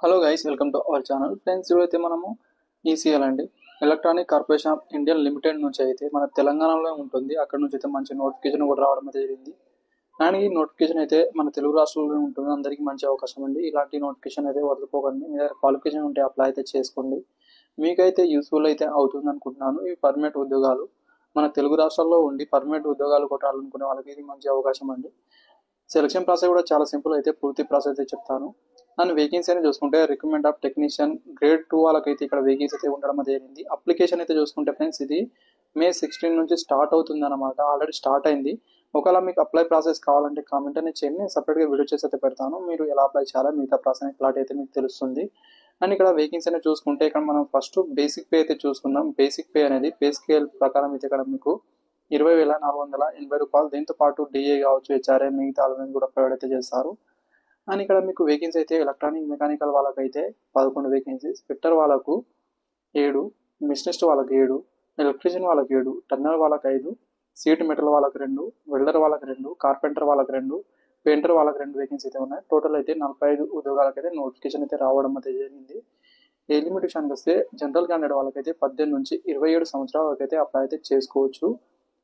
Hello guys, welcome to our channel. Friends, ఇప్పుడైతే మనము ECL అండి, electronic corporation of India limited నుంచి అయితే మన తెలంగాణలో ఉంటుంది. అక్కడ నుంచి అయితే మంచి నోటిఫికేషన్ కూడా రావడం అయితే జరిగింది. అండ్ ఈ నోటిఫికేషన్ అయితే మన తెలుగు రాష్ట్రాల్లో ఉంటుంది. అందరికీ మంచి అవకాశం అండి. ఇలాంటి నోటిఫికేషన్ అయితే వదులుకోకండి. మీ దగ్గర క్వాలిఫికేషన్ ఉంటే అప్లై అయితే చేసుకోండి. మీకైతే యూస్ఫుల్ అయితే అవుతుంది అనుకుంటున్నాను. ఇవి పర్మనెంట్ ఉద్యోగాలు, మన తెలుగు రాష్ట్రాల్లో ఉండి పర్మనెంట్ ఉద్యోగాలు కొట్టాలనుకునే వాళ్ళకి ఇది మంచి అవకాశం అండి. సెలక్షన్ ప్రాసెస్ కూడా చాలా సింపుల్, అయితే పూర్తి ప్రాసెస్ అయితే చెప్తాను. అండ్ వేకెన్సీ అని చూసుకుంటే రిక్రూట్మెంట్ ఆఫ్ టెక్నీషియన్ గ్రేడ్ 2 వాళ్ళకైతే ఇక్కడ వేకెన్సీ అయితే ఉండడం జరిగింది. అప్లికేషన్ అయితే చూసుకుంటే ఫ్రెండ్స్, ఇది May 16 నుంచి స్టార్ట్ అవుతుంది అనమాట. ఆల్రెడీ స్టార్ట్ అయింది. ఒకవేళ మీకు అప్లై ప్రాసెస్ కావాలంటే కామెంట్ అనేది చేయండి. నేను సపరేట్గా వీడియో చేసి అయితే పెడతాను. మీరు ఎలా అప్లై చేయాలో మిగతా ప్రాసెస్ క్లారిటీ అయితే మీకు తెలుస్తుంది. అండ్ ఇక్కడ వేకెన్సీ అనేది చూసుకుంటే ఇక్కడ మనం ఫస్ట్ బేసిక్ పే అయితే చూసుకుందాం. బేసిక్ పే అనేది పే స్కేల్ ప్రకారం అయితే ఇక్కడ మీకు 20,480 రూపాయలు. దీంతో పాటు డిఏ కావచ్చు, హెచ్ఆర్ఏ, మిగతా అలవెన్స్ కూడా ప్రొవైడ్ అయితే చేస్తారు. అండ్ ఇక్కడ మీకు వేకెన్సీ అయితే ఎలక్ట్రానిక్ మెకానికల్ వాళ్ళకైతే 11 వేకెన్సీస్, ఫిట్టర్ వాళ్ళకు 7, మిషనిస్ట్ వాళ్ళకి 7, ఎలక్ట్రీషియన్ వాళ్ళకి 7, టర్నర్ వాళ్ళకి 5, సీట్ మెటల్ వాళ్ళకి 2, వెల్డర్ వాళ్ళకి 2, కార్పెంటర్ వాళ్ళకి 2, పెయింటర్ వాళ్ళకి 2 వేకెన్సీ అయితే ఉన్నాయి. టోటల్ అయితే 45 ఉద్యోగాలకైతే నోటిఫికేషన్ అయితే రావడం అయితే జరిగింది. ఏజ్ లిమిట్ విషయానికి వస్తే జనరల్ క్యాండిడేట్ వాళ్ళకైతే 18 నుంచి 27 సంవత్సరాల వరకు అయితే అప్లై అయితే చేసుకోవచ్చు.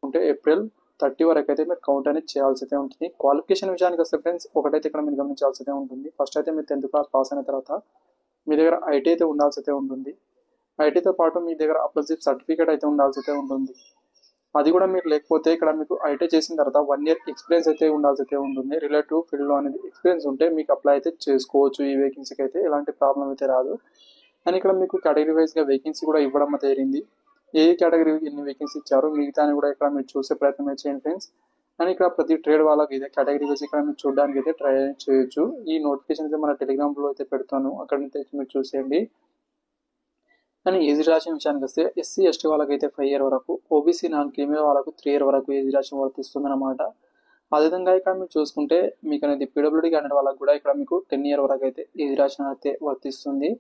ఉంటే April 30 వరకు అయితే మీరు కౌంట్ అనేది చేయాల్సి అయితే ఉంటుంది. క్వాలిఫికేషన్ విషయానికి వస్తే ఫ్రెండ్స్, ఒకటైతే ఇక్కడ మీరు గమనించాల్సి అయితే ఉంటుంది. ఫస్ట్ అయితే మీరు 10th క్లాస్ పాస్ అయిన తర్వాత మీ దగ్గర ఐటీ అయితే ఉండాల్సి అయితే ఉంటుంది. ఐటీతో పాటు మీ దగ్గర అప్రెంటిస్‌షిప్ సర్టిఫికేట్ అయితే ఉండాల్సి అయితే ఉంటుంది. అది కూడా మీరు లేకపోతే ఇక్కడ మీకు ఐటీ చేసిన తర్వాత 1 year ఎక్స్పీరియన్స్ అయితే ఉండాల్సి అయితే ఉంటుంది. రిలేటివ్ ఫీల్డ్లో అనేది ఎక్స్పీరియన్స్ ఉంటే మీకు అప్లై అయితే చేసుకోవచ్చు. ఈ వేకెన్సీకి అయితే ఎలాంటి ప్రాబ్లం అయితే రాదు. అండ్ ఇక్కడ మీకు కేటగిరీ వైజ్గా వేకెన్సీ కూడా ఇవ్వడం అయితే జరిగింది. ఏ కేటగిరీ ఎన్ని వేకెన్సీ ఇచ్చారో మిగతాని కూడా ఇక్కడ మీరు చూసే ప్రయత్నం చేయండి ఫ్రెండ్స్. అండ్ ఇక్కడ ప్రతి ట్రేడ్ వాళ్ళకి ఇదే కేటగిరీ వచ్చి ఇక్కడ మీరు చూడడానికి అయితే ట్రై చేయొచ్చు. ఈ నోటిఫికేషన్ అయితే మన టెలిగ్రామ్లో అయితే పెడతాను, అక్కడ నుంచి మీరు చూసేయండి. అండ్ ఏజ్ రిలాక్సేషన్ విషయానికి వస్తే ఎస్సీ ఎస్టీ వాళ్ళకైతే 5 years వరకు, ఓబీసీ నాన్ క్రిమినల్ వాళ్ళకు 3 years వరకు ఏజ్ రిలాక్సేషన్ వర్తిస్తుంది అనమాట. అదేవిధంగా ఇక్కడ మీరు చూసుకుంటే మీకు అనేది పీడబ్ల్యూడీ క్యాండిడేట్ వాళ్ళకి కూడా ఇక్కడ మీకు 10 years వరకు అయితే ఏజ్ రిలాక్సేషన్ అయితే వర్తిస్తుంది.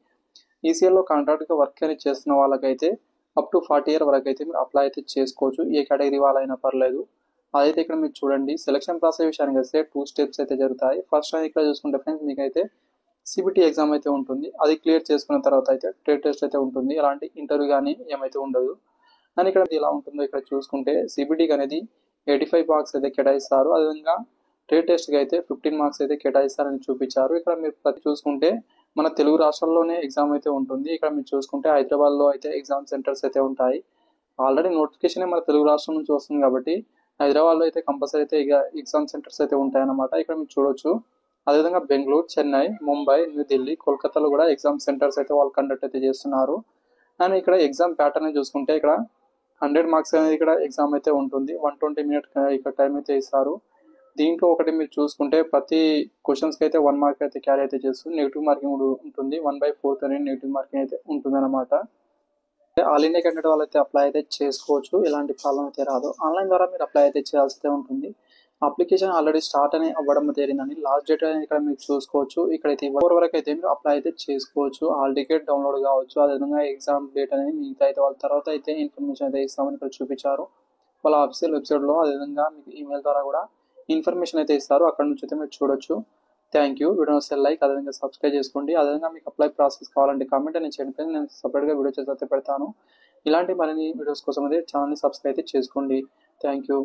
ఈసీఎల్లో కాంట్రాక్ట్గా వర్క్ అనేది చేస్తున్న వాళ్ళకైతే అప్ టు 40 years వరకు అయితే మీరు అప్లై అయితే చేసుకోవచ్చు. ఏ కేటగిరీ వాళ్ళైనా పర్లేదు. అదైతే ఇక్కడ మీరు చూడండి. సెలక్షన్ ప్రాసెస్ విషయానికి వస్తే 2 steps అయితే జరుగుతాయి. ఫస్ట్ ఇక్కడ చూసుకుంటే ఫ్రెండ్స్, మీకైతే సిబిటీ ఎగ్జామ్ అయితే ఉంటుంది. అది క్లియర్ చేసుకున్న తర్వాత అయితే ట్రేడ్ టెస్ట్ అయితే ఉంటుంది. ఎలాంటి ఇంటర్వ్యూ కానీ ఏమైతే ఉండదు. అండ్ ఇక్కడ ఎలా ఉంటుందో ఇక్కడ చూసుకుంటే సిబిటీకి అనేది 85 మార్క్స్ అయితే కేటాయిస్తారు. అదేవిధంగా ట్రేడ్ టెస్ట్కి అయితే 15 మార్క్స్ అయితే కేటాయిస్తారని చూపించారు. ఇక్కడ మీరు ప్రతి చూసుకుంటే మన తెలుగు రాష్ట్రాల్లోనే ఎగ్జామ్ అయితే ఉంటుంది. ఇక్కడ మీరు చూసుకుంటే హైదరాబాద్లో అయితే ఎగ్జామ్ సెంటర్స్ అయితే ఉంటాయి. ఆల్రెడీ నోటిఫికేషన్ మన తెలుగు రాష్ట్రం నుంచి వస్తుంది కాబట్టి హైదరాబాద్లో అయితే కంపల్సరీ అయితే ఎగ్జామ్ సెంటర్స్ అయితే ఉంటాయన్నమాట. ఇక్కడ మీరు చూడొచ్చు. అదేవిధంగా బెంగళూరు, చెన్నై, ముంబై, న్యూఢిల్లీ, కోల్కతాలో కూడా ఎగ్జామ్ సెంటర్స్ అయితే వాళ్ళు కండక్ట్ అయితే చేస్తున్నారు. అండ్ ఇక్కడ ఎగ్జామ్ ప్యాటర్న్ చూసుకుంటే ఇక్కడ 100 మార్క్స్ అనేది ఇక్కడ ఎగ్జామ్ అయితే ఉంటుంది. 120 minutes ఇక్కడ టైం అయితే ఇస్తారు. దీంట్లో ఒకటి మీరు చూసుకుంటే ప్రతి క్వశ్చన్స్కి అయితే 1 mark అయితే క్యారీ అయితే చేస్తుంది. నెగిటివ్ మార్కింగ్ ఉంటుంది. 1/4 అనేది నెగిటివ్ మార్కింగ్ అయితే ఉంటుంది అనమాట. ఆల్ ఇండియా క్యాండిడేట్ వాళ్ళైతే అప్లై అయితే చేసుకోవచ్చు. ఎలాంటి ప్రాబ్లం అయితే రాదు. ఆన్లైన్ ద్వారా మీరు అప్లై అయితే చేయాల్సి ఉంటుంది. అప్లికేషన్ ఆల్రెడీ స్టార్ట్ అని అవ్వడం జరిగిందని లాస్ట్ డేట్ అనేది ఇక్కడ మీరు చూసుకోవచ్చు. ఇక్కడైతే 4 వరకు అయితే మీరు అప్లై అయితే చేసుకోవచ్చు. హాల్ టికెట్ డౌన్లోడ్ కావచ్చు. అదేవిధంగా ఎగ్జామ్ డేట్ అనేది మిగతా అయితే వాళ్ళ తర్వాత అయితే ఇన్ఫర్మేషన్ అయితే ఇస్తామని ఇక్కడ చూపించారు వాళ్ళ ఆఫీషియల్ వెబ్సైట్లో. అదేవిధంగా మీకు ఈమెయిల్ ద్వారా కూడా ఇన్ఫర్మేషన్ అయితే ఇస్తారు. అక్కడ నుంచి అయితే మీరు చూడొచ్చు. Thank you. వీడియో వస్తే లైక్, అదేవిధంగా సబ్స్క్రైబ్ చేసుకోండి. అదేవిధంగా మీకు అప్లై ప్రాసెస్ కావాలంటే కామెంట్ అని చేయండి. నేను సపరేట్గా వీడియో చేసి అయితే పెడతాను. ఇలాంటి మరిన్ని వీడియోస్ కోసం అయితే ఛానల్ని సబ్స్క్రైబ్ అయితే చేసుకోండి. Thank you.